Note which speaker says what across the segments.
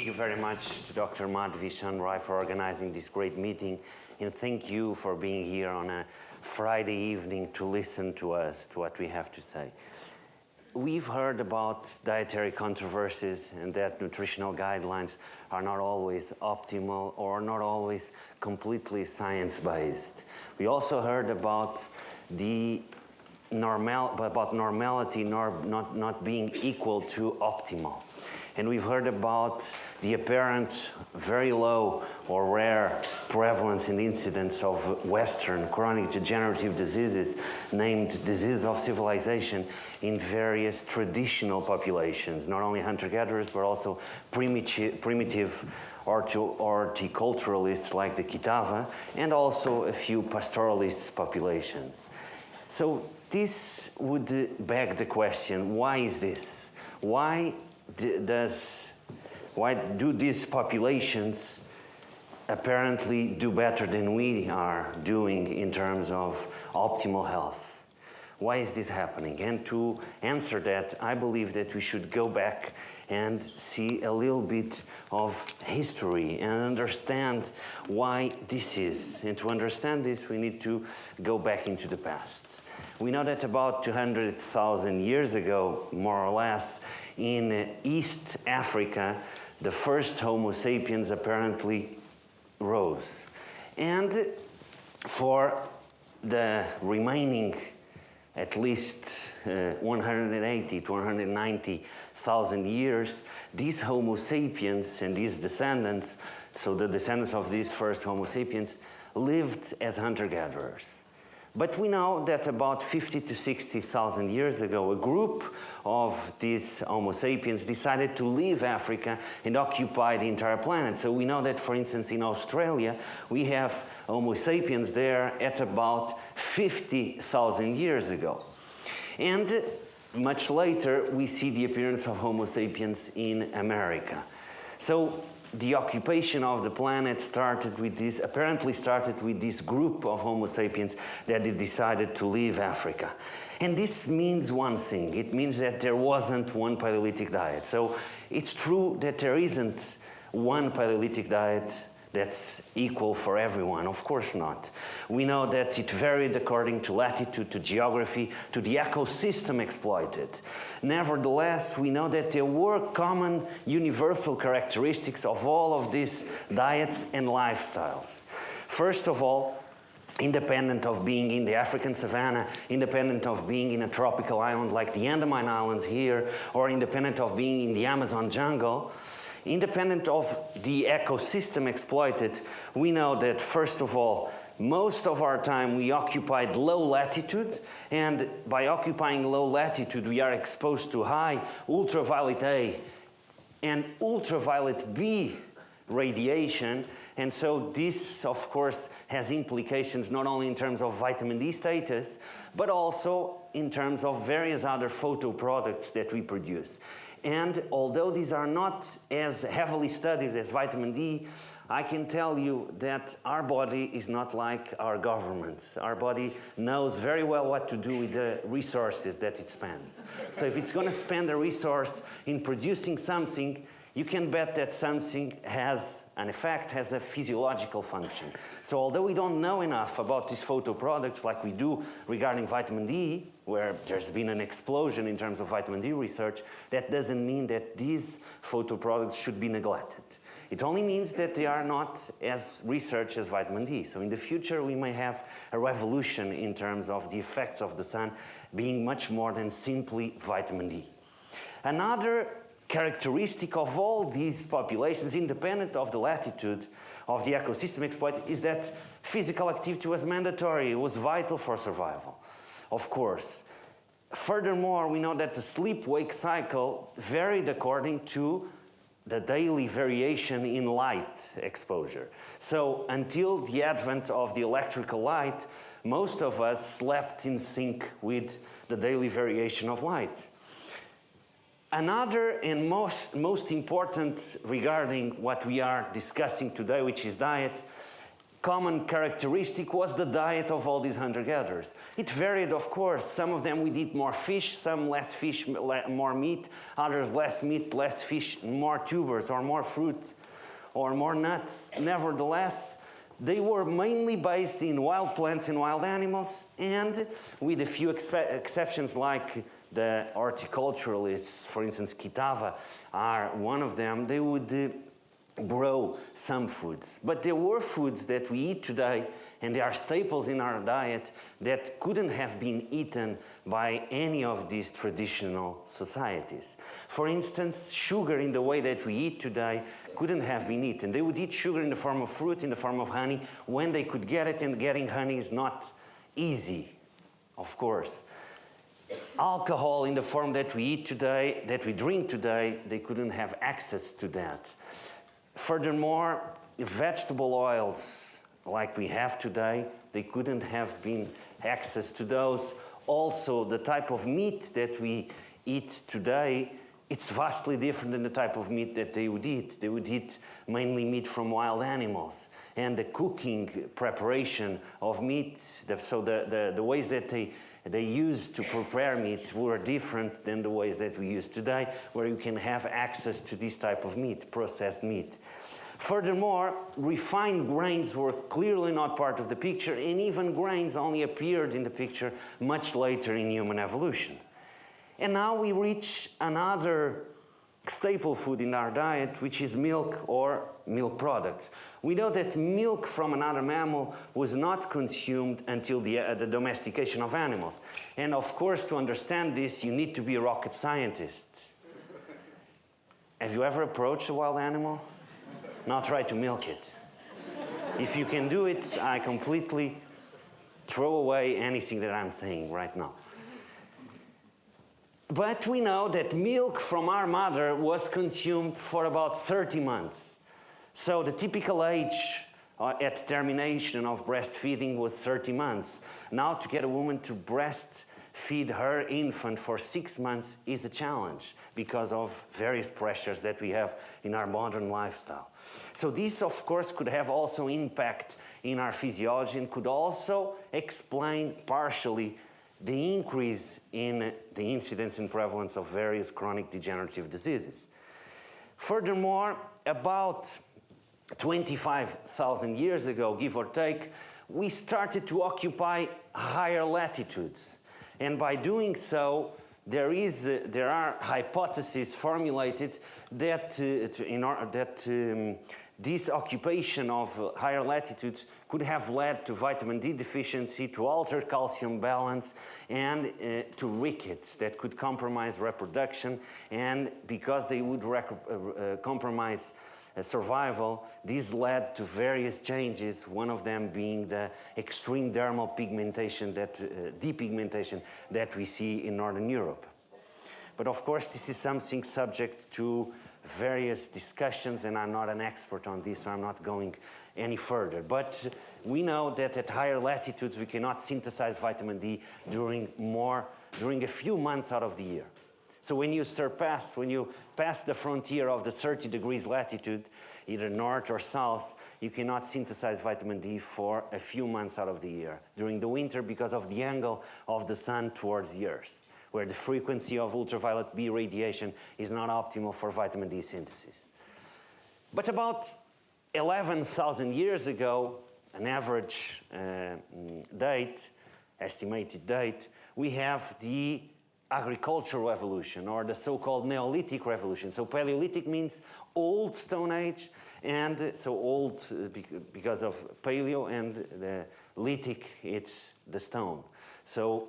Speaker 1: Thank you very much to Dr. Madhvi Shanrai for organizing this great meeting, and thank you for being here on a Friday evening to listen to us, to what we have to say. We've heard about dietary controversies and that nutritional guidelines are not always optimal or not always completely science-based. We also heard about normality not being equal to optimal. And we've heard about the apparent very low or rare prevalence and incidence of Western chronic degenerative diseases named disease of civilization in various traditional populations, not only hunter-gatherers, but also primitive horticulturalists like the Kitava, and also a few pastoralist populations. So this would beg the question, why is this? Why do these populations apparently do better than we are doing in terms of optimal health? Why is this happening? And to answer that, I believe that we should go back and see a little bit of history and understand why this is. And to understand this, we need to go back into the past. We know that about 200,000 years ago, more or less, in East Africa, the first Homo sapiens apparently rose. And for the remaining at least 180 to 190,000 years, these Homo sapiens and these descendants, so the descendants of these first Homo sapiens, lived as hunter-gatherers. But we know that about 50 to 60,000 years ago, a group of these Homo sapiens decided to leave Africa and occupy the entire planet. So we know that, for instance, in Australia, we have Homo sapiens there at about 50,000 years ago. And much later, we see the appearance of Homo sapiens in America. So the occupation of the planet apparently started with this group of Homo sapiens that decided to leave Africa. And this means one thing. It means that there wasn't one Paleolithic diet. So it's true that there isn't one Paleolithic diet that's equal for everyone. Of course not. We know that it varied according to latitude, to geography, to the ecosystem exploited. Nevertheless, we know that there were common universal characteristics of all of these diets and lifestyles. First of all, independent of being in the African savanna, independent of being in a tropical island like the Andaman Islands here, or independent of being in the Amazon jungle, independent of the ecosystem exploited, we know that, first of all, most of our time we occupied low latitude, and by occupying low latitude we are exposed to high ultraviolet A and ultraviolet B radiation, and so this, of course, has implications not only in terms of vitamin D status, but also in terms of various other photoproducts that we produce. And although these are not as heavily studied as vitamin D, I can tell you that our body is not like our governments. Our body knows very well what to do with the resources that it spends. So if it's going to spend a resource in producing something, you can bet that something has an effect, has a physiological function. So although we don't know enough about these photoproducts like we do regarding vitamin D, where there's been an explosion in terms of vitamin D research, that doesn't mean that these photoproducts should be neglected. It only means that they are not as researched as vitamin D. So in the future, we may have a revolution in terms of the effects of the sun being much more than simply vitamin D. Another characteristic of all these populations, independent of the latitude of the ecosystem exploited, is that physical activity was mandatory. It was vital for survival, of course. Furthermore, we know that the sleep-wake cycle varied according to the daily variation in light exposure. So until the advent of the electrical light, most of us slept in sync with the daily variation of light. Another and most important regarding what we are discussing today, which is diet, common characteristic was the diet of all these hunter-gatherers. It varied, of course. Some of them would eat more fish, some less fish, more meat, others less meat, less fish, more tubers, or more fruit, or more nuts. Nevertheless, they were mainly based in wild plants and wild animals, and with a few exceptions like the horticulturalists, for instance, Kitava are one of them, they would grow some foods. But there were foods that we eat today, and they are staples in our diet, that couldn't have been eaten by any of these traditional societies. For instance, sugar in the way that we eat today couldn't have been eaten. They would eat sugar in the form of fruit, in the form of honey, when they could get it, and getting honey is not easy, of course. Alcohol in the form that we eat today, that we drink today, they couldn't have access to that. Furthermore, vegetable oils like we have today, they couldn't have been access to those. Also, the type of meat that we eat today, it's vastly different than the type of meat that they would eat. They would eat mainly meat from wild animals. And the cooking preparation of meat, so the ways that they used to prepare meat were different than the ways that we use today, where you can have access to this type of meat, processed meat. Furthermore, refined grains were clearly not part of the picture, and even grains only appeared in the picture much later in human evolution. And now we reach another staple food in our diet, which is milk or milk products. We know that milk from another mammal was not consumed until the domestication of animals. And of course, to understand this, you need to be a rocket scientist. Have you ever approached a wild animal? Now try to milk it. If you can do it, I completely throw away anything that I'm saying right now. But we know that milk from our mother was consumed for about 30 months. So the typical age at termination of breastfeeding was 30 months. Now to get a woman to breastfeed her infant for 6 months is a challenge because of various pressures that we have in our modern lifestyle. So this, of course, could have also impact in our physiology and could also explain partially the increase in the incidence and prevalence of various chronic degenerative diseases. Furthermore, about 25,000 years ago, give or take, we started to occupy higher latitudes. And by doing so, there are hypotheses formulated that, this occupation of higher latitudes could have led to vitamin D deficiency, to altered calcium balance, and to rickets that could compromise reproduction. And because they would compromise survival, this led to various changes, one of them being the extreme dermal pigmentation, depigmentation that we see in Northern Europe. But of course, this is something subject to various discussions, and I'm not an expert on this, so I'm not going any further. But we know that at higher latitudes, we cannot synthesize vitamin D during a few months out of the year. So when you pass the frontier of the 30 degrees latitude, either north or south, you cannot synthesize vitamin D for a few months out of the year. During the winter, because of the angle of the sun towards the earth, where the frequency of ultraviolet B radiation is not optimal for vitamin D synthesis. But about 11,000 years ago, an average estimated date, we have the agricultural revolution, or the so-called Neolithic revolution. So Paleolithic means old Stone Age, and so old because of paleo, and the lithic, it's the stone. So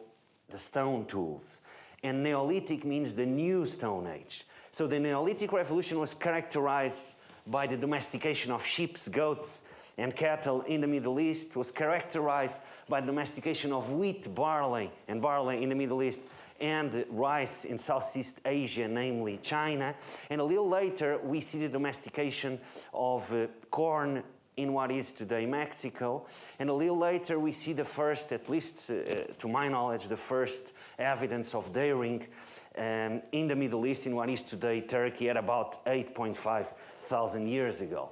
Speaker 1: the stone tools. And Neolithic means the new Stone Age. So the Neolithic revolution was characterized by the domestication of sheep, goats, and cattle in the Middle East, was characterized by the domestication of wheat, barley in the Middle East, and rice in Southeast Asia, namely China. And a little later, we see the domestication of corn in what is today Mexico. And a little later, we see the first, at least to my knowledge, the first evidence of dairying in the Middle East, in what is today Turkey, at about 8,500 years ago.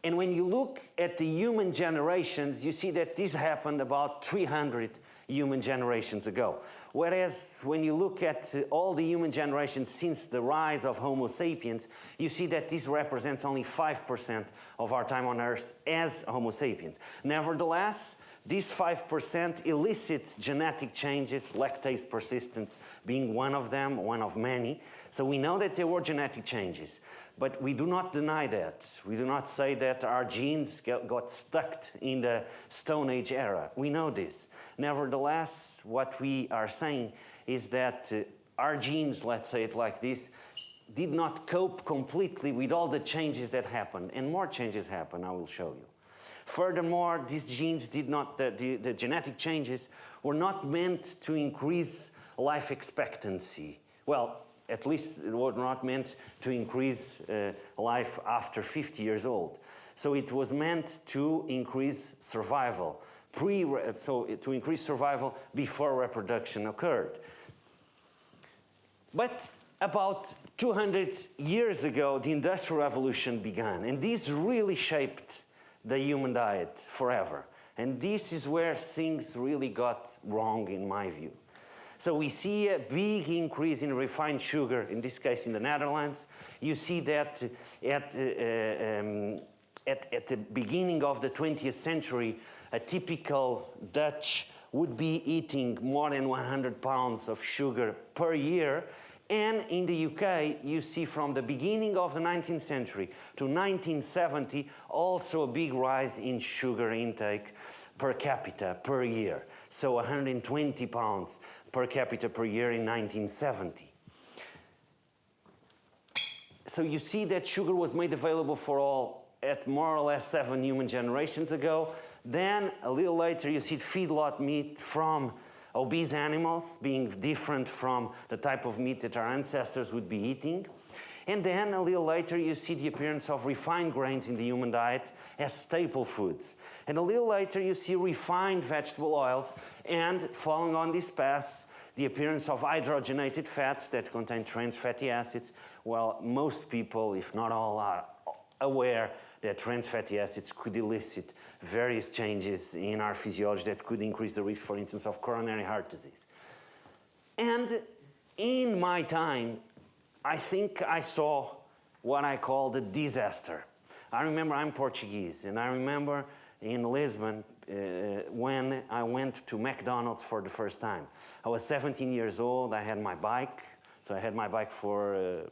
Speaker 1: And when you look at the human generations, you see that this happened about 300 human generations ago. Whereas when you look at all the human generations since the rise of Homo sapiens, you see that this represents only 5% of our time on Earth as Homo sapiens. Nevertheless, these 5% elicit genetic changes, lactase persistence being one of them, one of many. So we know that there were genetic changes, but we do not deny that. We do not say that our genes got stuck in the Stone Age era. We know this. Nevertheless, what we are saying is that our genes, let's say it like this, did not cope completely with all the changes that happened, and more changes happened, I will show you. Furthermore, these genes did not, the genetic changes were not meant to increase life expectancy. Well, at least it was not meant to increase life after 50 years old. So it was meant to increase survival, to increase survival before reproduction occurred. But about 200 years ago, the Industrial Revolution began, and this really shaped the human diet forever. And this is where things really got wrong, in my view. So we see a big increase in refined sugar, in this case in the Netherlands. You see that at the beginning of the 20th century, a typical Dutch would be eating more than 100 pounds of sugar per year. And in the UK, you see from the beginning of the 19th century to 1970, also a big rise in sugar intake per capita per year. So 120 pounds per capita per year in 1970. So you see that sugar was made available for all at more or less 7 human generations ago. Then, a little later, you see feedlot meat from obese animals being different from the type of meat that our ancestors would be eating. And then a little later you see the appearance of refined grains in the human diet as staple foods. And a little later you see refined vegetable oils, and following on this path, the appearance of hydrogenated fats that contain trans fatty acids. Well, most people, if not all, are aware that trans fatty acids could elicit various changes in our physiology that could increase the risk, for instance, of coronary heart disease. And in my time, I think I saw what I call the disaster. I remember I'm Portuguese, and I remember in Lisbon when I went to McDonald's for the first time. I was 17 years old, I had my bike, so I had my bike for a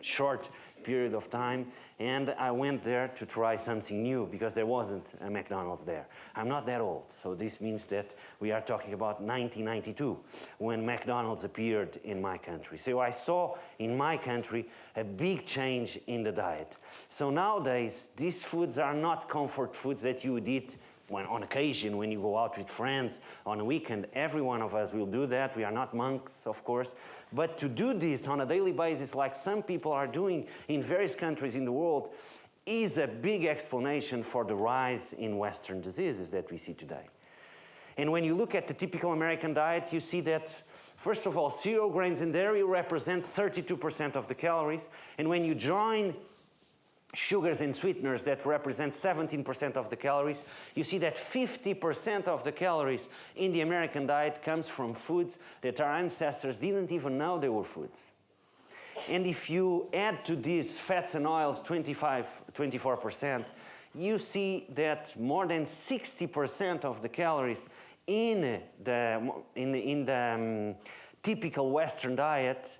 Speaker 1: short period of time, and I went there to try something new because there wasn't a McDonald's there. I'm not that old, so this means that we are talking about 1992 when McDonald's appeared in my country. So I saw in my country a big change in the diet. So nowadays, these foods are not comfort foods that you would eat on occasion when you go out with friends on a weekend. Every one of us will do that. We are not monks, of course. But to do this on a daily basis, like some people are doing in various countries in the world, is a big explanation for the rise in Western diseases that we see today. And when you look at the typical American diet, you see that, first of all, cereal, grains, and dairy represent 32% of the calories. And when you join sugars and sweeteners that represent 17% of the calories, you see that 50% of the calories in the American diet comes from foods that our ancestors didn't even know they were foods. And if you add to these fats and oils 24%, you see that more than 60% of the calories in the typical Western diet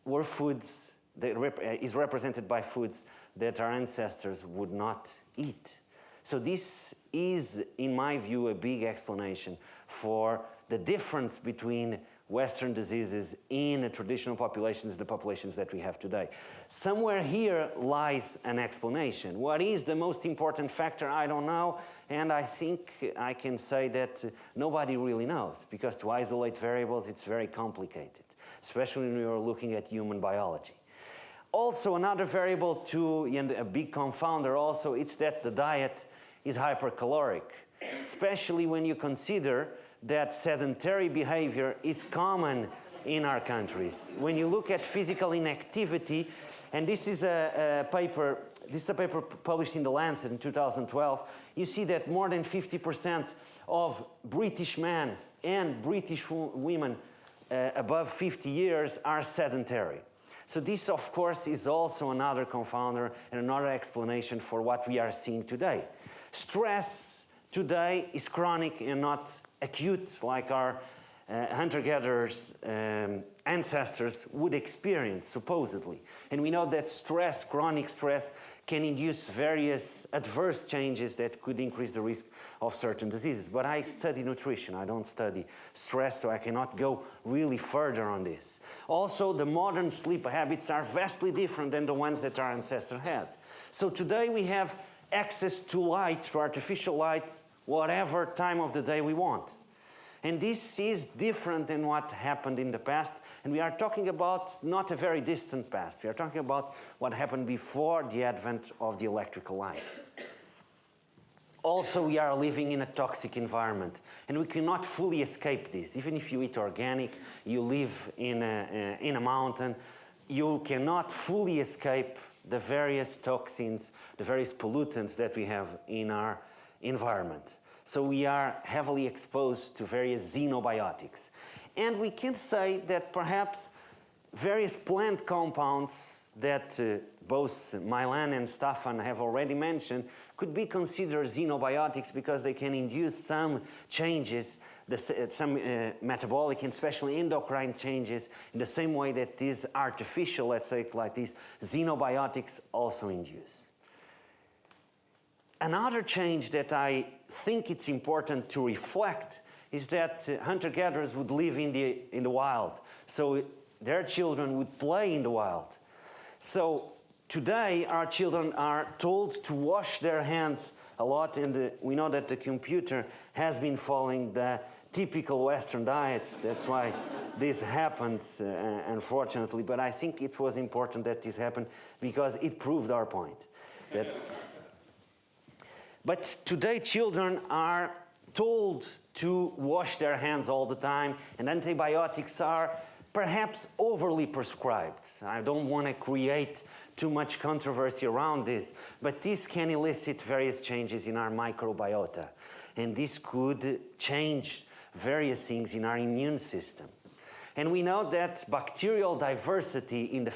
Speaker 1: were foods that is represented by foods that our ancestors would not eat. So this is, in my view, a big explanation for the difference between Western diseases in traditional populations, the populations that we have today. Somewhere here lies an explanation. What is the most important factor? I don't know, and I think I can say that nobody really knows, because to isolate variables, it's very complicated, especially when you're looking at human biology. Also, another variable and a big confounder also, it's that the diet is hypercaloric, especially when you consider that sedentary behavior is common in our countries. When you look at physical inactivity, And this is a paper published in The Lancet in 2012. You see that more than 50% of British men and British women above 50 years are sedentary. So this, of course, is also another confounder and another explanation for what we are seeing today. Stress today is chronic and not acute like our hunter-gatherers ancestors would experience, supposedly. And we know that stress, chronic stress, can induce various adverse changes that could increase the risk of certain diseases. But I study nutrition, I don't study stress, so I cannot go really further on this. Also, the modern sleep habits are vastly different than the ones that our ancestors had. So today we have access to light, to artificial light, whatever time of the day we want. And this is different than what happened in the past. And we are talking about not a very distant past. We are talking about what happened before the advent of the electrical light. Also, we are living in a toxic environment. And we cannot fully escape this. Even if you eat organic, you live in a mountain, you cannot fully escape the various toxins, the various pollutants that we have in our environment. So we are heavily exposed to various xenobiotics. And we can say that perhaps various plant compounds that both Milan and Staffan have already mentioned could be considered xenobiotics because they can induce some changes, some metabolic and especially endocrine changes in the same way that these artificial, let's say like these xenobiotics also induce. Another change that I think it's important to reflect is that hunter-gatherers would live in the wild. So their children would play in the wild. So today our children are told to wash their hands a lot, and we know that the computer has been following the typical Western diet. That's why this happens, unfortunately. But I think it was important that this happened because it proved our point. But today children are told to wash their hands all the time, and antibiotics are perhaps overly prescribed. I don't want to create too much controversy around this, but this can elicit various changes in our microbiota, and this could change various things in our immune system. And we know that bacterial diversity in the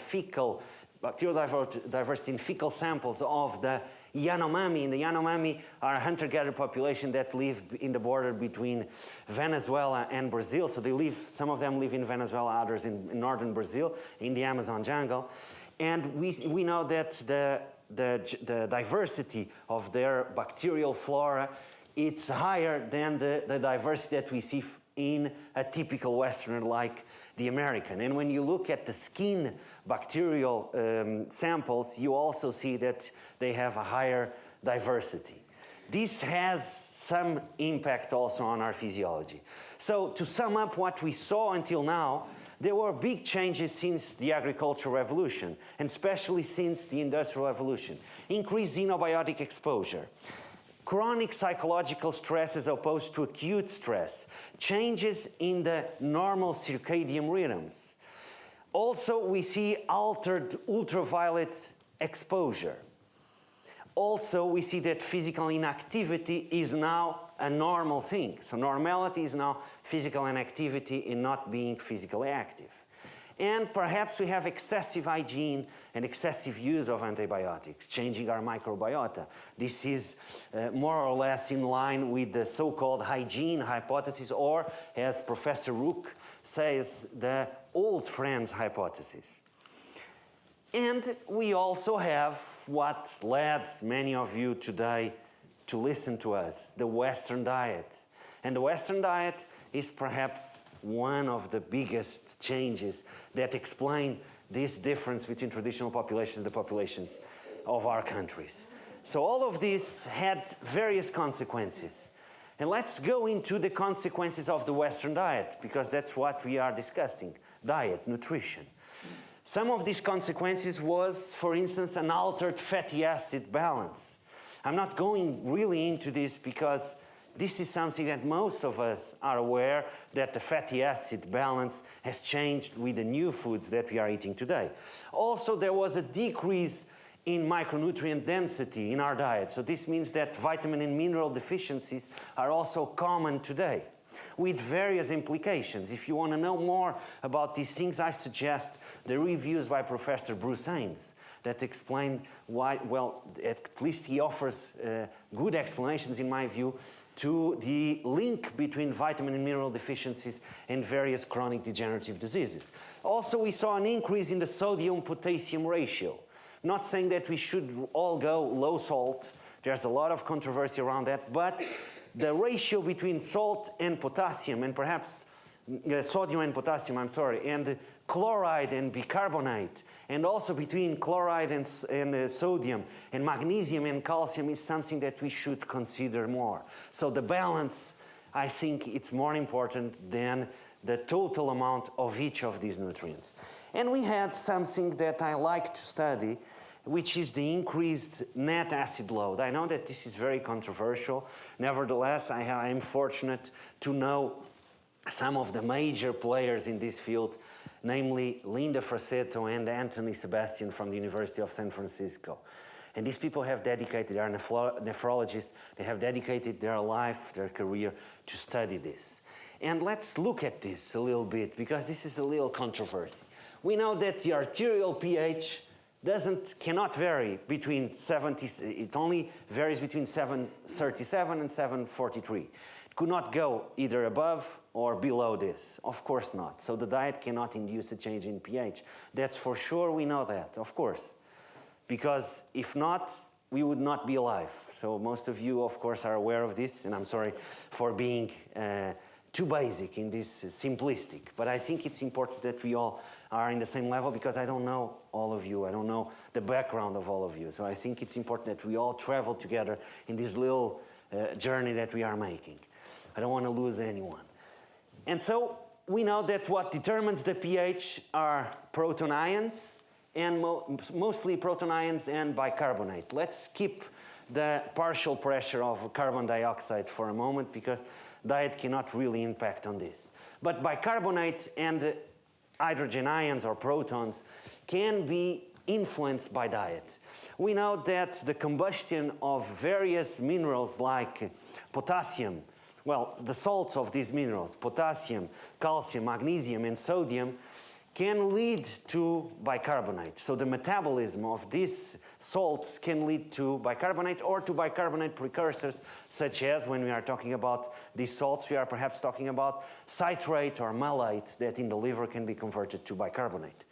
Speaker 1: diversity in fecal samples of the Yanomami. In the Yanomami are a hunter-gatherer population that live in the border between Venezuela and Brazil. So some of them live in Venezuela, others in northern Brazil, in the Amazon jungle. And we know that the diversity of their bacterial flora, it's higher than the diversity that we see in a typical Westerner like the American. And when you look at the skin bacterial samples, you also see that they have a higher diversity. This has some impact also on our physiology. So to sum up what we saw until now, there were big changes since the agricultural revolution, and especially since the industrial revolution. Increased xenobiotic exposure, chronic psychological stress as opposed to acute stress, changes in the normal circadian rhythms. Also, we see altered ultraviolet exposure. Also, we see that physical inactivity is now a normal thing. So normality is now physical inactivity in not being physically active. And perhaps we have excessive hygiene and excessive use of antibiotics, changing our microbiota. This is more or less in line with the so-called hygiene hypothesis, or as Professor Rook says, the old friends hypothesis. And we also have what led many of you today to listen to us, the Western diet. And the Western diet is perhaps one of the biggest changes that explain this difference between traditional populations and the populations of our countries. So all of this had various consequences. And let's go into the consequences of the Western diet, because that's what we are discussing, diet, nutrition. Some of these consequences was, for instance, an altered fatty acid balance. I'm not going really into this because This is something that most of us are aware, that the fatty acid balance has changed with the new foods that we are eating today. Also, there was a decrease in micronutrient density in our diet. So this means that vitamin and mineral deficiencies are also common today, with various implications. If you want to know more about these things, I suggest the reviews by Professor Bruce Ames that explain why, well, at least he offers good explanations, in my view, to the link between vitamin and mineral deficiencies and various chronic degenerative diseases. Also, we saw an increase in the sodium-potassium ratio. Not saying that we should all go low salt. There's a lot of controversy around that, but the ratio between salt and potassium, and perhaps sodium and potassium, and chloride and bicarbonate, and also between chloride and sodium, and magnesium and calcium is something that we should consider more. So the balance, I think it's more important than the total amount of each of these nutrients. And we had something that I like to study, which is the increased net acid load. I know that this is very controversial. Nevertheless, I am fortunate to know some of the major players in this field, namely Linda Frassetto and Anthony Sebastian from the University of San Francisco. And these people have dedicated, they are nephrologists, they have dedicated their life, their career to study this. And let's look at this a little bit, because this is a little controversial. We know that the arterial pH cannot vary between 70, it only varies between 737 and 743. It could not go either above or below this, of course not. So the diet cannot induce a change in pH. That's for sure, we know that, of course. Because if not, we would not be alive. So most of you, of course, are aware of this, and I'm sorry for being too basic in this, simplistic. But I think it's important that we all are in the same level, because I don't know all of you. I don't know the background of all of you. So I think it's important that we all travel together in this little journey that we are making. I don't want to lose anyone. And so we know that what determines the pH are proton ions, and mostly proton ions and bicarbonate. Let's skip the partial pressure of carbon dioxide for a moment, because diet cannot really impact on this. But bicarbonate and hydrogen ions or protons can be influenced by diet. We know that the combustion of various minerals like potassium, well, the salts of these minerals, potassium, calcium, magnesium, and sodium, can lead to bicarbonate. So the metabolism of these salts can lead to bicarbonate or to bicarbonate precursors, such as when we are talking about these salts, we are perhaps talking about citrate or malate that in the liver can be converted to bicarbonate.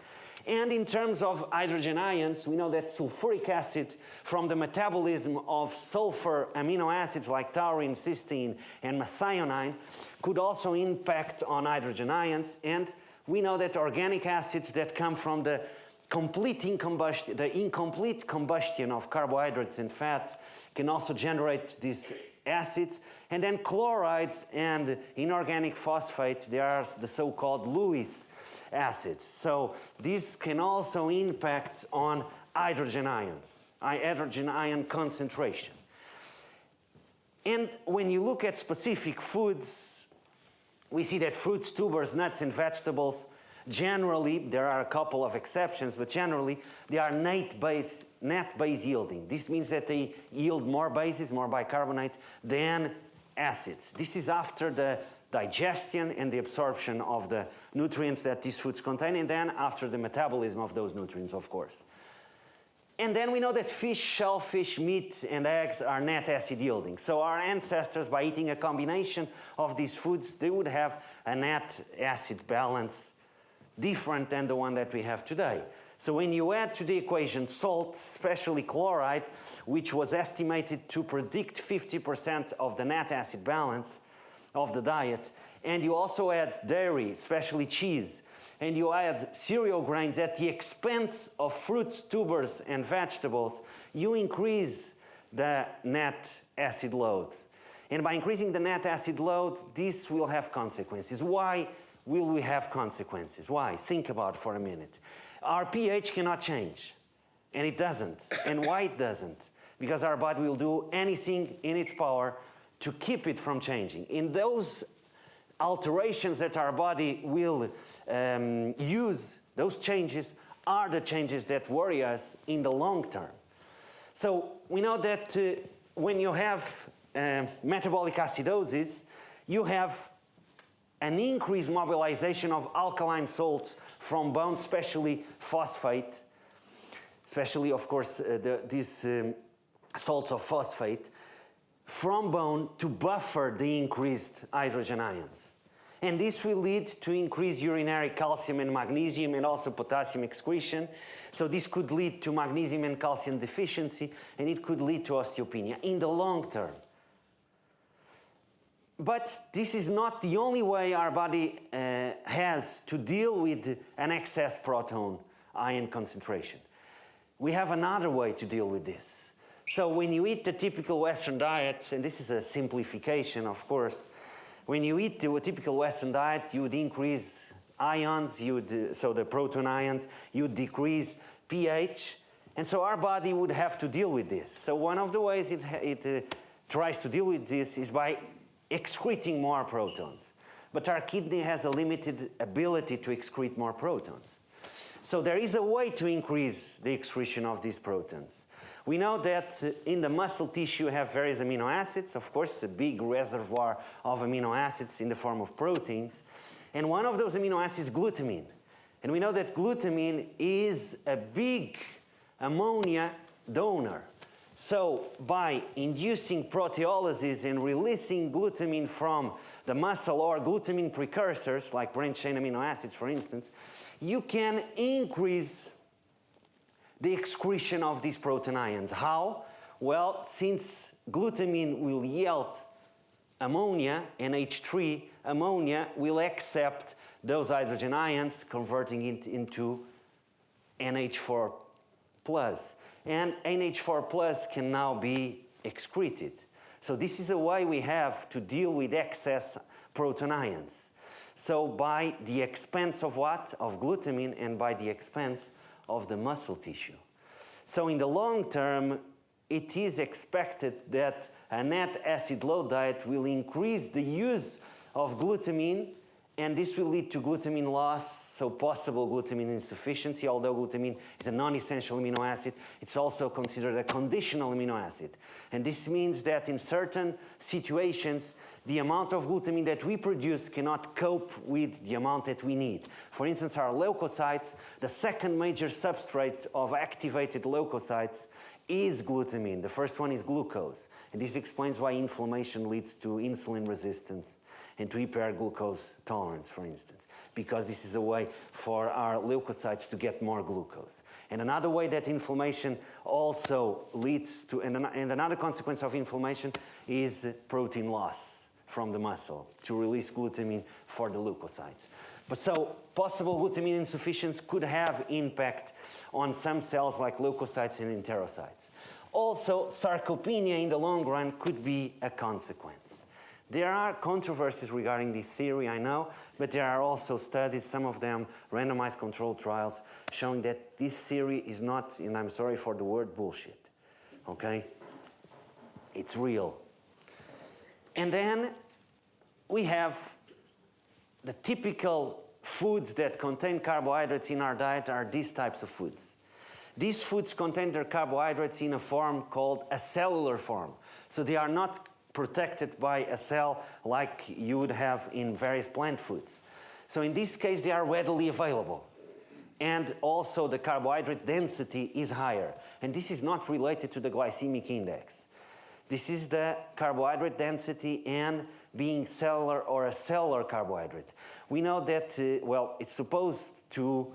Speaker 1: And in terms of hydrogen ions, we know that sulfuric acid from the metabolism of sulfur amino acids like taurine, cysteine, and methionine could also impact on hydrogen ions. And we know that organic acids that come from the incomplete combustion of carbohydrates and fats can also generate these acids. And then chlorides and inorganic phosphate, they are the so-called Lewis acids. So these can also impact on hydrogen ions, hydrogen ion concentration. And when you look at specific foods, we see that fruits, tubers, nuts, and vegetables, generally, there are a couple of exceptions, but generally, they are net base yielding. This means that they yield more bases, more bicarbonate, than acids. This is after the digestion and the absorption of the nutrients that these foods contain, and then after the metabolism of those nutrients, of course. And then we know that fish, shellfish, meat, and eggs are net acid yielding. So our ancestors, by eating a combination of these foods, they would have a net acid balance different than the one that we have today. So when you add to the equation salt, especially chloride, which was estimated to predict 50% of the net acid balance of the diet, and you also add dairy, especially cheese, and you add cereal grains at the expense of fruits, tubers, and vegetables, you increase the net acid load. And by increasing the net acid load, this will have consequences. Why will we have consequences? Why? Think about it for a minute. Our pH cannot change, and it doesn't. And why it doesn't? Because our body will do anything in its power to keep it from changing. In those alterations that our body will use, those changes are the changes that worry us in the long term. So we know that when you have metabolic acidosis, you have an increased mobilization of alkaline salts from bone, especially phosphate, especially, of course, these salts of phosphate, from bone to buffer the increased hydrogen ions. And this will lead to increased urinary calcium and magnesium and also potassium excretion. So this could lead to magnesium and calcium deficiency, and it could lead to osteopenia in the long term. But this is not the only way our body has to deal with an excess proton ion concentration. We have another way to deal with this. So when you eat the typical Western diet, and this is a simplification, of course, when you eat the typical Western diet, you would increase ions, so the proton ions, you would decrease pH, and so our body would have to deal with this. So one of the ways it tries to deal with this is by excreting more protons. But our kidney has a limited ability to excrete more protons. So there is a way to increase the excretion of these protons. We know that in the muscle tissue you have various amino acids, of course, a big reservoir of amino acids in the form of proteins. And one of those amino acids is glutamine. And we know that glutamine is a big ammonia donor. So by inducing proteolysis and releasing glutamine from the muscle, or glutamine precursors, like branched-chain amino acids, for instance, you can increase the excretion of these proton ions. How? Well, since glutamine will yield ammonia, NH3, ammonia will accept those hydrogen ions, converting it into NH4+. And NH4+ can now be excreted. So this is a way we have to deal with excess proton ions. So by the expense of what? Of glutamine, and by the expense of the muscle tissue. So in the long term, it is expected that a net acid load diet will increase the use of glutamine, and this will lead to glutamine loss, so possible glutamine insufficiency. Although glutamine is a non-essential amino acid, it's also considered a conditional amino acid. And this means that in certain situations, the amount of glutamine that we produce cannot cope with the amount that we need. For instance, our leukocytes, the second major substrate of activated leukocytes is glutamine. The first one is glucose. And this explains why inflammation leads to insulin resistance and to hyperglucose tolerance, for instance, because this is a way for our leukocytes to get more glucose. And another way that inflammation also leads to, and another consequence of inflammation is protein loss from the muscle to release glutamine for the leukocytes. But so possible glutamine insufficiency could have impact on some cells like leukocytes and enterocytes. Also, sarcopenia in the long run could be a consequence. There are controversies regarding this theory, I know, but there are also studies, some of them randomized controlled trials, showing that this theory is not, and I'm sorry for the word, bullshit. Okay? It's real. And then we have the typical foods that contain carbohydrates in our diet are these types of foods. These foods contain their carbohydrates in a form called a cellular form. So they are not protected by a cell like you would have in various plant foods. So in this case, they are readily available. And also the carbohydrate density is higher. And this is not related to the glycemic index. This is the carbohydrate density and being cellular or a cellular carbohydrate. We know that, well, it's supposed to,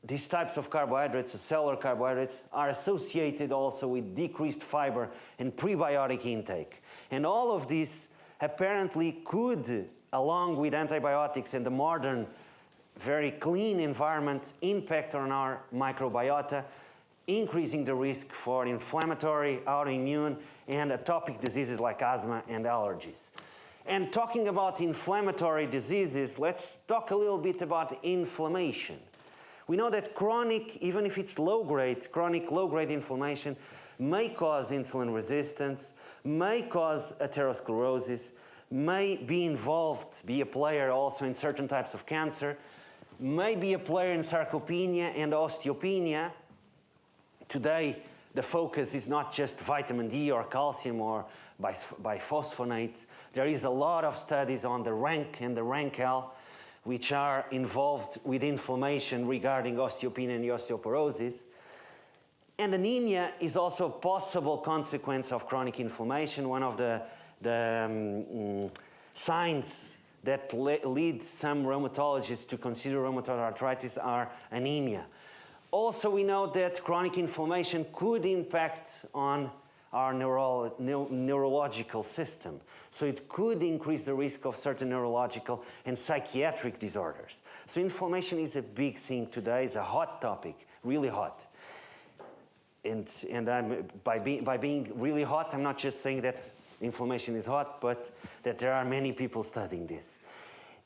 Speaker 1: these types of carbohydrates, cellular carbohydrates, are associated also with decreased fiber and prebiotic intake. And all of this apparently could, along with antibiotics and the modern, very clean environment, impact on our microbiota, increasing the risk for inflammatory, autoimmune, and atopic diseases like asthma and allergies. And talking about inflammatory diseases, let's talk a little bit about inflammation. We know that chronic, even if it's low-grade, chronic low-grade inflammation may cause insulin resistance, may cause atherosclerosis, may be involved, be a player also in certain types of cancer, may be a player in sarcopenia and osteopenia. Today, the focus is not just vitamin D or calcium or biphosphonates. There is a lot of studies on the rank and the RANKL, which are involved with inflammation regarding osteopenia and osteoporosis. And anemia is also a possible consequence of chronic inflammation. One of the signs that leads some rheumatologists to consider rheumatoid arthritis are anemia. Also, we know that chronic inflammation could impact on our neurological system. So it could increase the risk of certain neurological and psychiatric disorders. So inflammation is a big thing today. It's a hot topic, really hot. And by being really hot, I'm not just saying that inflammation is hot, but that there are many people studying this.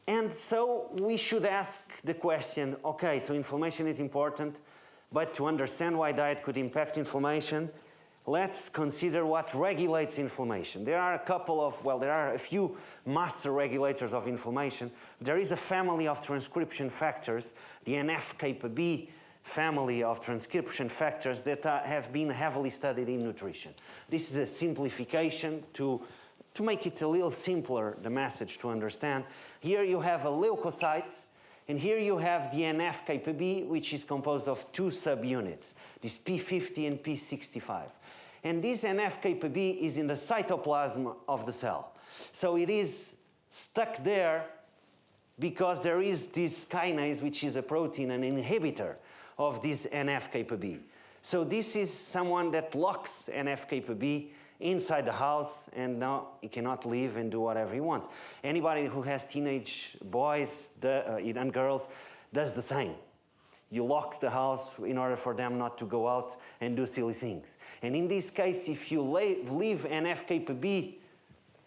Speaker 1: And so we should ask the question, okay, so inflammation is important, but to understand why diet could impact inflammation, let's consider what regulates inflammation. There are a few master regulators of inflammation. There is a family of transcription factors, the NF-κB family of transcription factors that have been heavily studied in nutrition. This is a simplification to make it a little simpler, the message to understand. Here you have a leukocyte, and here you have the NF-κB, which is composed of two subunits, this P50 and P65. And this NF-κB is in the cytoplasm of the cell. So it is stuck there because there is this kinase, which is a protein, an inhibitor of this NF-κB. So this is someone that locks NF-κB inside the house, and now he cannot leave and do whatever he wants. Anybody who has teenage boys and girls does the same. You lock the house in order for them not to go out and do silly things. And in this case, if you leave NF-κB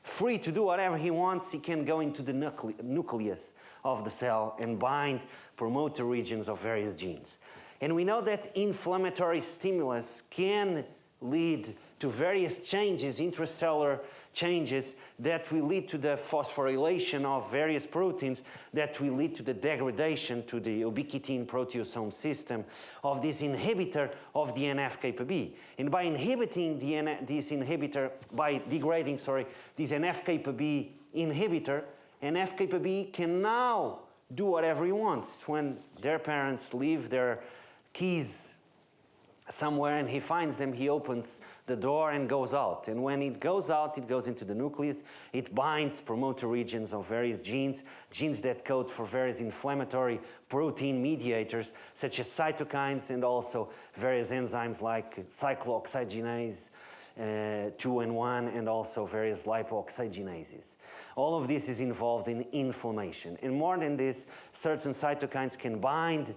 Speaker 1: free to do whatever he wants, he can go into the nucleus of the cell and bind promoter regions of various genes. And we know that inflammatory stimulus can lead to various changes, intracellular changes, that will lead to the phosphorylation of various proteins, that will lead to the degradation to the ubiquitin proteasome system of this inhibitor of the NF-κB. And by inhibiting this NF-κB inhibitor, NF-κB can now do whatever he wants. When their parents leave their keys somewhere and he finds them, he opens the door and goes out. And when it goes out, it goes into the nucleus. It binds promoter regions of various genes that code for various inflammatory protein mediators, such as cytokines and also various enzymes like cyclooxygenase 2 and 1, and also various lipoxygenases. All of this is involved in inflammation. And more than this, certain cytokines can bind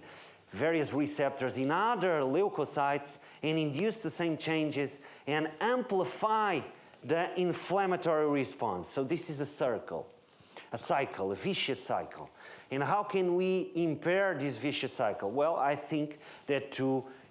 Speaker 1: various receptors in other leukocytes and induce the same changes and amplify the inflammatory response. So this is a cycle, a vicious cycle. And how can we impair this vicious cycle? Well, I think that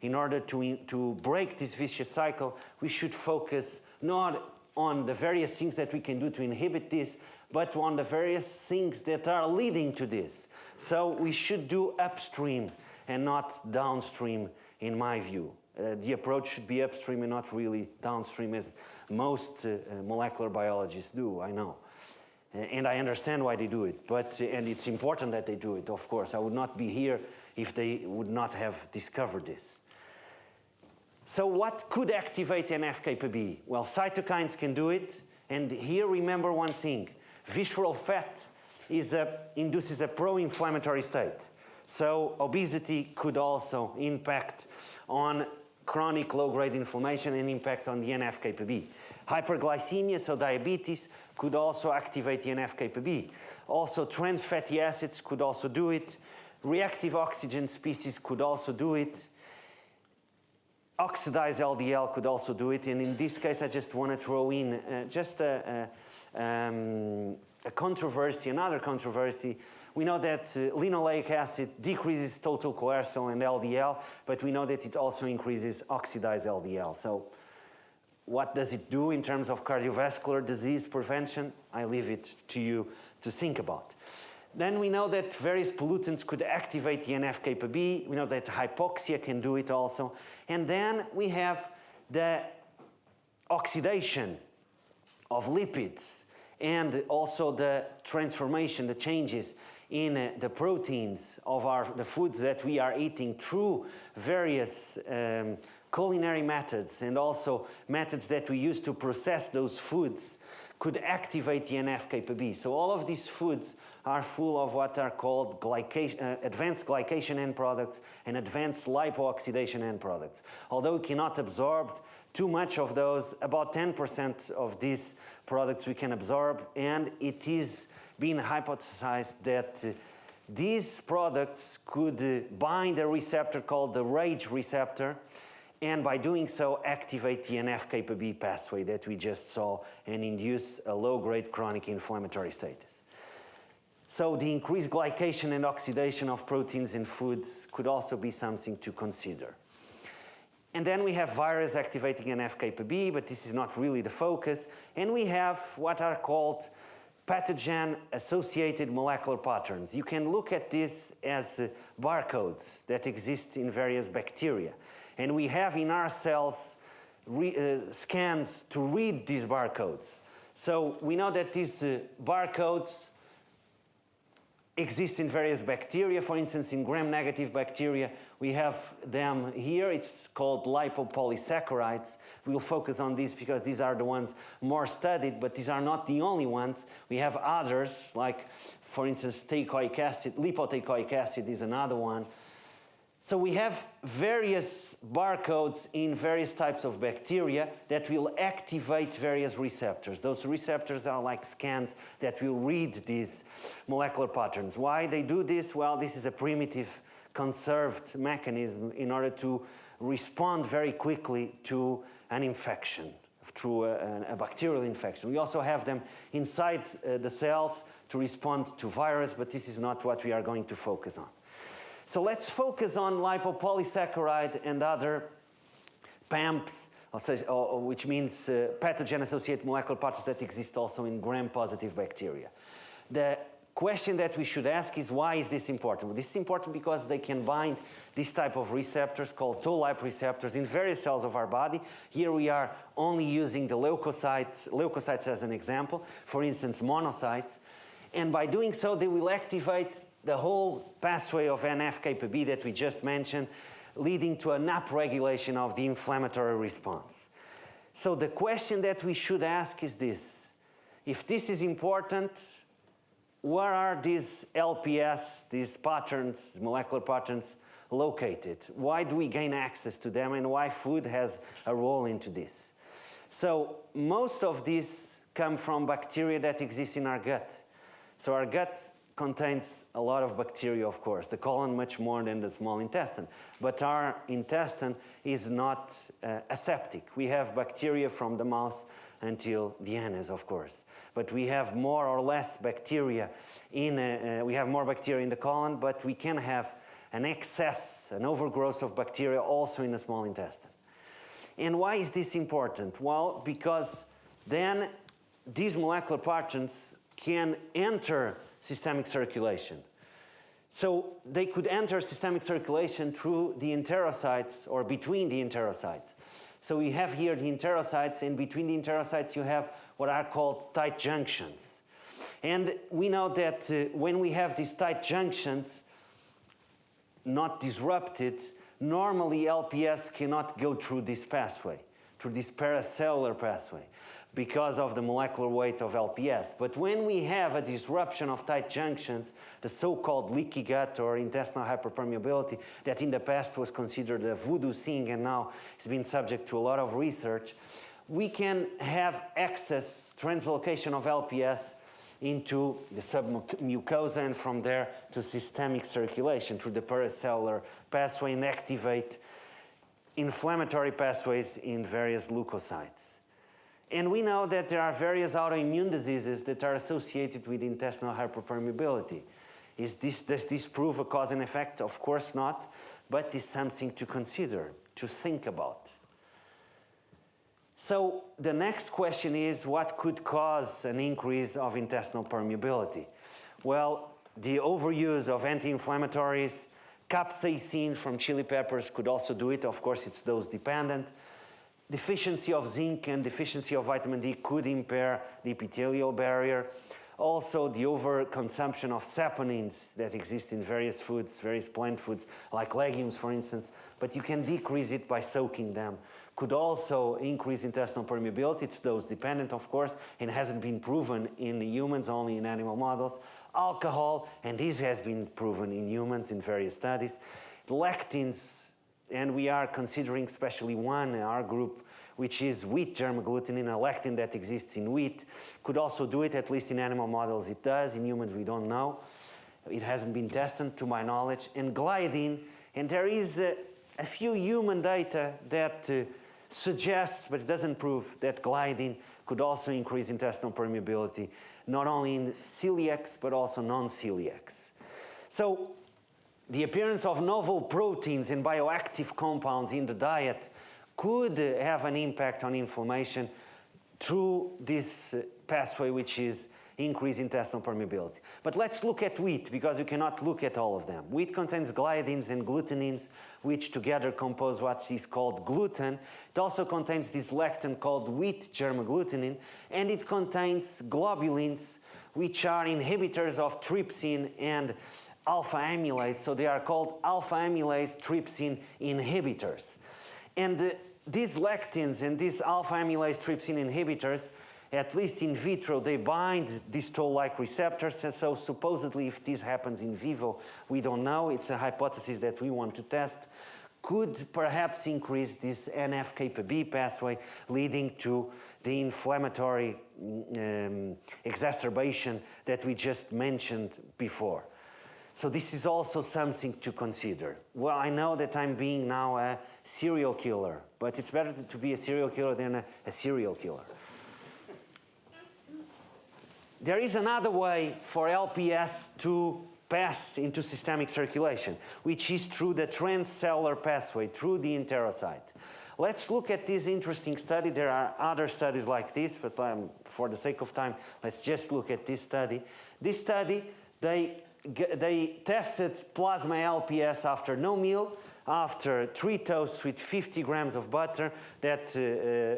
Speaker 1: in order to break this vicious cycle, we should focus not on the various things that we can do to inhibit this, but on the various things that are leading to this. So we should do upstream and not downstream, in my view. The approach should be upstream and not really downstream, as most molecular biologists do, I know. And I understand why they do it, and it's important that they do it, of course. I would not be here if they would not have discovered this. So what could activate NF-κB? Well, cytokines can do it, and here remember one thing. Visceral fat induces a pro-inflammatory state. So obesity could also impact on chronic low-grade inflammation and impact on the NF-κB. Hyperglycemia, so diabetes, could also activate the NF-κB. Also, trans fatty acids could also do it. Reactive oxygen species could also do it. Oxidized LDL could also do it. And in this case, I just want to throw in just another controversy, We know that linoleic acid decreases total cholesterol and LDL, but we know that it also increases oxidized LDL. So what does it do in terms of cardiovascular disease prevention? I leave it to you to think about. Then we know that various pollutants could activate the NF-κB. We know that hypoxia can do it also. And then we have the oxidation of lipids and also the transformation, the changes in the proteins of the foods that we are eating through various culinary methods and also methods that we use to process those foods could activate the NF-κB. So all of these foods are full of what are called advanced glycation end products and advanced lipooxidation end products. Although we cannot absorb too much of those, about 10% of these products we can absorb, and it is being hypothesized that these products could bind a receptor called the RAGE receptor, and by doing so activate the NF-κB pathway that we just saw and induce a low-grade chronic inflammatory status. So the increased glycation and oxidation of proteins in foods could also be something to consider. And then we have virus activating NF-κB, but this is not really the focus. And we have what are called pathogen-associated molecular patterns. You can look at this as barcodes that exist in various bacteria. And we have in our cells scans to read these barcodes. So we know that these barcodes exist in various bacteria. For instance, in gram-negative bacteria, we have them here. It's called lipopolysaccharides. We'll focus on these because these are the ones more studied, but these are not the only ones. We have others, like, for instance, teichoic acid. Lipoteichoic acid is another one. So we have various barcodes in various types of bacteria that will activate various receptors. Those receptors are like scans that will read these molecular patterns. Why they do this? Well, this is a primitive conserved mechanism in order to respond very quickly to an infection, through a bacterial infection. We also have them inside the cells to respond to virus, but this is not what we are going to focus on. So let's focus on lipopolysaccharide and other PAMPs, which means pathogen-associated molecular patterns that exist also in gram-positive bacteria. The question that we should ask is, why is this important? Well, this is important because they can bind this type of receptors called toll-like receptors in various cells of our body. Here we are only using the leukocytes as an example, for instance, monocytes. And by doing so, they will activate the whole pathway of NF-κB that we just mentioned, leading to an upregulation of the inflammatory response. So the question that we should ask is this: if this is important, where are these LPS, these patterns, molecular patterns, located? Why do we gain access to them, and why food has a role into this? So most of these come from bacteria that exist in our gut. So our gut contains a lot of bacteria, of course, the colon much more than the small intestine. But our intestine is not aseptic. We have bacteria from the mouth until the anus, of course. But we have more or less bacteria we have more bacteria in the colon, but we can have an excess, an overgrowth of bacteria also in the small intestine. And why is this important? Well, because then these molecular patterns can enter systemic circulation. So they could enter systemic circulation through the enterocytes or between the enterocytes. So we have here the enterocytes, and between the enterocytes you have what are called tight junctions. And we know that when we have these tight junctions not disrupted, normally LPS cannot go through this pathway, through this paracellular pathway, because of the molecular weight of LPS. But when we have a disruption of tight junctions, the so-called leaky gut or intestinal hyperpermeability, that in the past was considered a voodoo thing and now it's been subject to a lot of research, we can have excess translocation of LPS into the submucosa and from there to systemic circulation through the paracellular pathway and activate inflammatory pathways in various leukocytes. And we know that there are various autoimmune diseases that are associated with intestinal hyperpermeability. Does this prove a cause and effect? Of course not, but it's something to consider, to think about. So the next question is, what could cause an increase of intestinal permeability? Well, the overuse of anti-inflammatories, capsaicin from chili peppers could also do it. Of course, it's dose dependent. Deficiency of zinc and deficiency of vitamin D could impair the epithelial barrier. Also, the overconsumption of saponins that exist in various foods, various plant foods, like legumes, for instance, but you can decrease it by soaking them, could also increase intestinal permeability. It's dose dependent, of course, and hasn't been proven in humans, only in animal models. Alcohol, and this has been proven in humans in various studies. Lectins, and we are considering especially one in our group, which is wheat germ-agglutinin, a lectin that exists in wheat. Could also do it, at least in animal models it does. In humans we don't know. It hasn't been tested to my knowledge. And gliadin, and there is a few human data that suggests, but it doesn't prove, that gliadin could also increase intestinal permeability, not only in celiacs, but also non-celiacs. So the appearance of novel proteins and bioactive compounds in the diet could have an impact on inflammation through this pathway, which is increased intestinal permeability. But let's look at wheat, because we cannot look at all of them. Wheat contains gliadins and glutenins, which together compose what is called gluten. It also contains this lectin called wheat germ-agglutinin, and it contains globulins, which are inhibitors of trypsin and alpha amylase, so they are called alpha amylase trypsin inhibitors. And these lectins and these alpha amylase trypsin inhibitors, at least in vitro, they bind these toll-like receptors, and so supposedly if this happens in vivo, we don't know, it's a hypothesis that we want to test, could perhaps increase this NF-κB pathway, leading to the inflammatory exacerbation that we just mentioned before. So this is also something to consider. Well, I know that I'm being now a serial killer, but it's better to be a serial killer than a serial killer. There is another way for LPS to pass into systemic circulation, which is through the transcellular pathway, through the enterocyte. Let's look at this interesting study. There are other studies like this, but for the sake of time, let's just look at this study. This study, they tested plasma LPS after no meal, after 3 toasts with 50 grams of butter that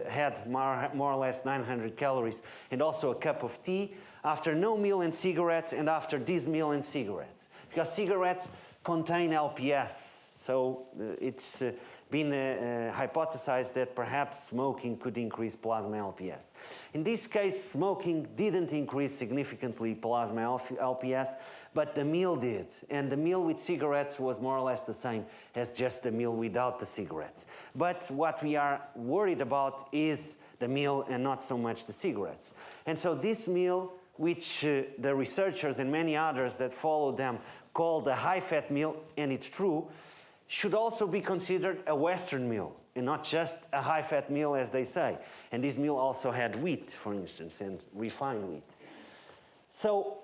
Speaker 1: had more or less 900 calories, and also a cup of tea, after no meal and cigarettes, and after this meal and cigarettes. Because cigarettes contain LPS, so it's been hypothesized that perhaps smoking could increase plasma LPS. In this case, smoking didn't increase significantly plasma LPS, but the meal did. And the meal with cigarettes was more or less the same as just the meal without the cigarettes. But what we are worried about is the meal and not so much the cigarettes. And so this meal, which the researchers and many others that follow them call the high-fat meal, and it's true, should also be considered a Western meal, and not just a high-fat meal as they say. And this meal also had wheat, for instance, and refined wheat. So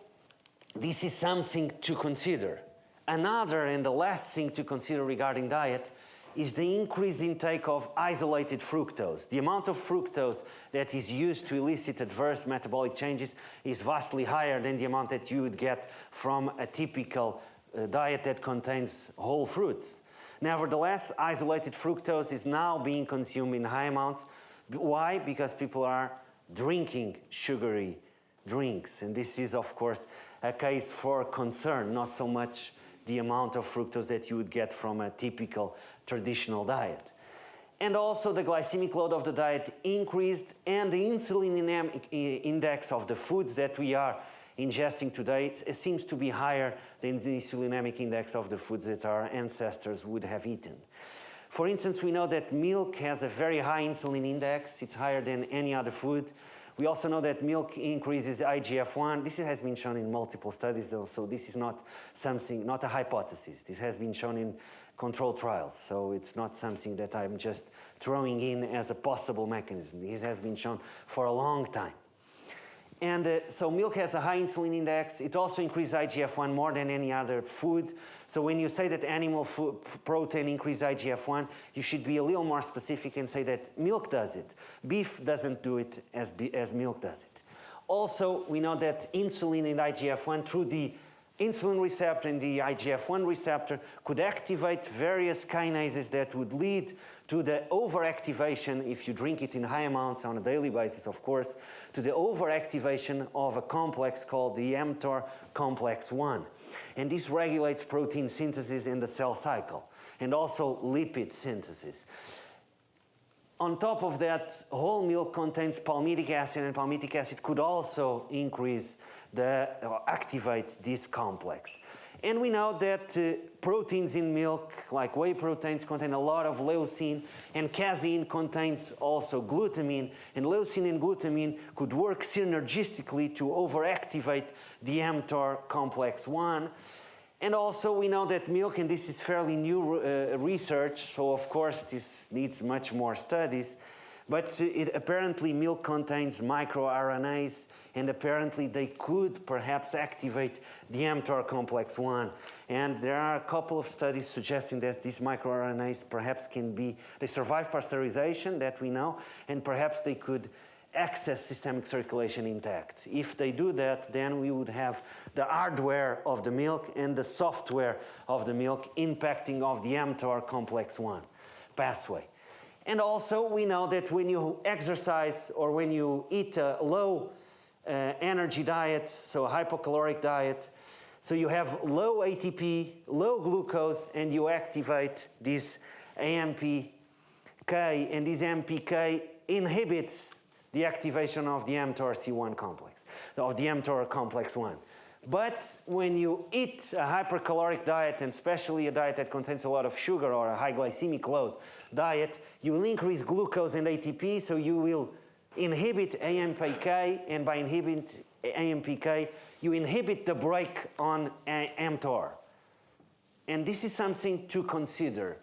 Speaker 1: this is something to consider. Another and the last thing to consider regarding diet is the increased intake of isolated fructose. The amount of fructose that is used to elicit adverse metabolic changes is vastly higher than the amount that you would get from a typical diet that contains whole fruits. Nevertheless, isolated fructose is now being consumed in high amounts. Why? Because people are drinking sugary drinks. And this is, of course, a case for concern, not so much the amount of fructose that you would get from a typical traditional diet. And also the glycemic load of the diet increased, and the insulin index of the foods that we are ingesting today, it seems to be higher than the insulinemic index of the foods that our ancestors would have eaten. For instance, we know that milk has a very high insulin index. It's higher than any other food. We also know that milk increases IGF-1. This has been shown in multiple studies, though, so this is not a hypothesis. This has been shown in controlled trials, so it's not something that I'm just throwing in as a possible mechanism. This has been shown for a long time. And so milk has a high insulin index. It also increases IGF-1 more than any other food. So when you say that animal food, protein increases IGF-1, you should be a little more specific and say that milk does it. Beef doesn't do it as milk does it. Also, we know that insulin and IGF-1 through the insulin receptor and the IGF-1 receptor could activate various kinases that would lead to the overactivation, if you drink it in high amounts on a daily basis, of course, to the overactivation of a complex called the mTOR complex 1. And this regulates protein synthesis in the cell cycle, and also lipid synthesis. On top of that, whole milk contains palmitic acid, and palmitic acid could also activate this complex. And we know that proteins in milk, like whey proteins, contain a lot of leucine, and casein contains also glutamine, and leucine and glutamine could work synergistically to overactivate the mTOR complex 1. And also we know that milk, and this is fairly new research, so of course this needs much more studies, but apparently milk contains microRNAs, and apparently they could perhaps activate the mTOR complex 1. And there are a couple of studies suggesting that these microRNAs perhaps they survive pasteurization, that we know, and perhaps they could access systemic circulation intact. If they do that, then we would have the hardware of the milk and the software of the milk impacting of the mTOR complex 1 pathway. And also we know that when you exercise or when you eat a low energy diet, so a hypocaloric diet, so you have low ATP, low glucose, and you activate this AMPK, and this AMPK inhibits the activation of the mTOR C1 complex, of the mTOR complex 1. But when you eat a hypercaloric diet, and especially a diet that contains a lot of sugar or a high glycemic load diet, you will increase glucose and ATP, so you will inhibit AMPK, and by inhibiting AMPK, you inhibit the brake on mTOR. And this is something to consider.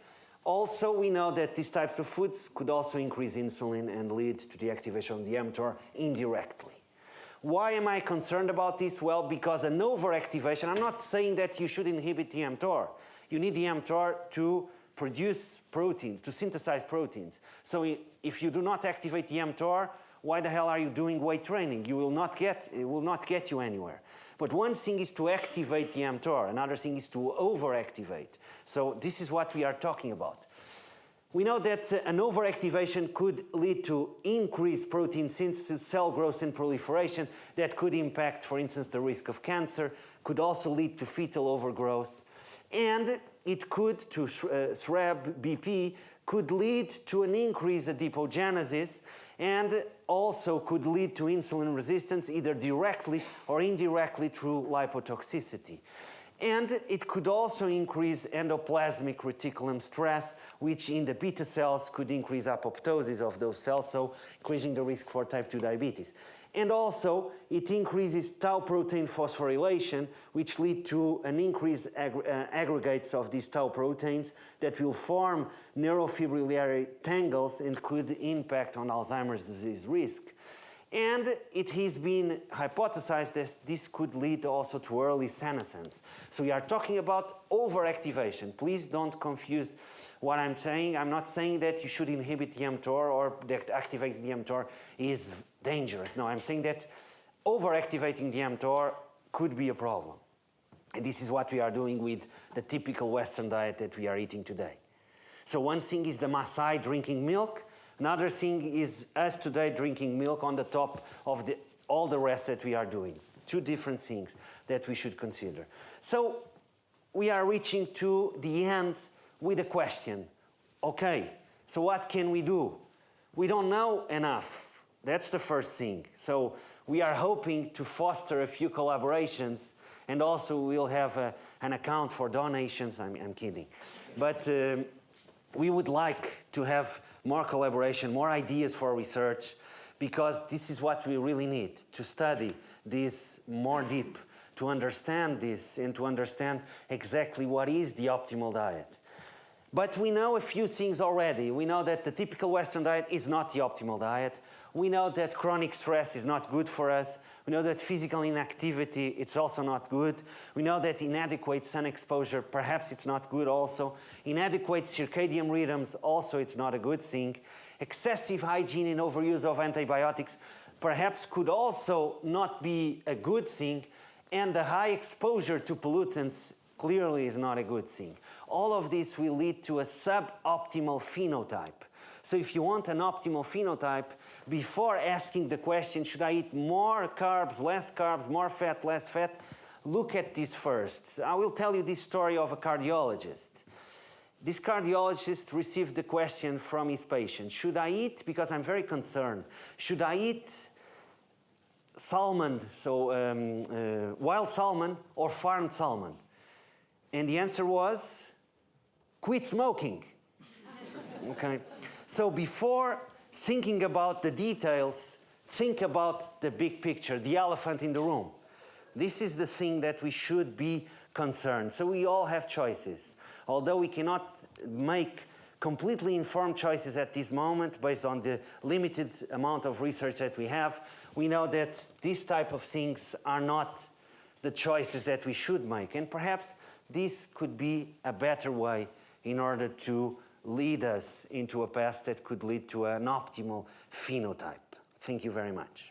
Speaker 1: Also, we know that these types of foods could also increase insulin and lead to the activation of the mTOR indirectly. Why am I concerned about this? Well, because an overactivation, I'm not saying that you should inhibit the mTOR. You need the mTOR to produce proteins, to synthesize proteins. So if you do not activate the mTOR, why the hell are you doing weight training? It will not get you anywhere. But one thing is to activate the mTOR, another thing is to overactivate. So this is what we are talking about. We know that an overactivation could lead to increased protein synthesis, cell growth and proliferation that could impact, for instance, the risk of cancer, could also lead to fetal overgrowth, and it could, to SRAB BP, could lead to an increase in adipogenesis, and also could lead to insulin resistance either directly or indirectly through lipotoxicity. And it could also increase endoplasmic reticulum stress, which in the beta cells could increase apoptosis of those cells, so increasing the risk for type 2 diabetes. And also, it increases tau protein phosphorylation, which lead to an increased aggregates of these tau proteins that will form neurofibrillary tangles and could impact on Alzheimer's disease risk. And it has been hypothesized that this could lead also to early senescence. So we are talking about overactivation. Please don't confuse what I'm saying. I'm not saying that you should inhibit the mTOR or that activating the mTOR is dangerous. No, I'm saying that overactivating the mTOR could be a problem. And this is what we are doing with the typical Western diet that we are eating today. So one thing is the Maasai drinking milk. Another thing is us today drinking milk on the top of all the rest that we are doing. Two different things that we should consider. So we are reaching to the end with a question. Okay, so what can we do? We don't know enough. That's the first thing. So we are hoping to foster a few collaborations, and also we'll have an account for donations. I'm kidding. But we would like to have more collaboration, more ideas for research, because this is what we really need to study this more deep, to understand this and to understand exactly what is the optimal diet. But we know a few things already. We know that the typical Western diet is not the optimal diet. We know that chronic stress is not good for us. We know that physical inactivity, it's also not good. We know that inadequate sun exposure, perhaps it's not good also. Inadequate circadian rhythms, also it's not a good thing. Excessive hygiene and overuse of antibiotics perhaps could also not be a good thing. And the high exposure to pollutants clearly is not a good thing. All of this will lead to a suboptimal phenotype. So if you want an optimal phenotype, before asking the question, should I eat more carbs, more fat, less fat, look at this first. I will tell you this story of a cardiologist. This cardiologist received the question from his patient, should I eat, because I'm very concerned, should I eat salmon, so wild salmon or farmed salmon? And the answer was, quit smoking. Okay. So before thinking about the details, think about the big picture, the elephant in the room. This is the thing that we should be concerned. So we all have choices. Although we cannot make completely informed choices at this moment based on the limited amount of research that we have, we know that these type of things are not the choices that we should make. And perhaps this could be a better way in order to lead us into a path that could lead to an optimal phenotype. Thank you very much.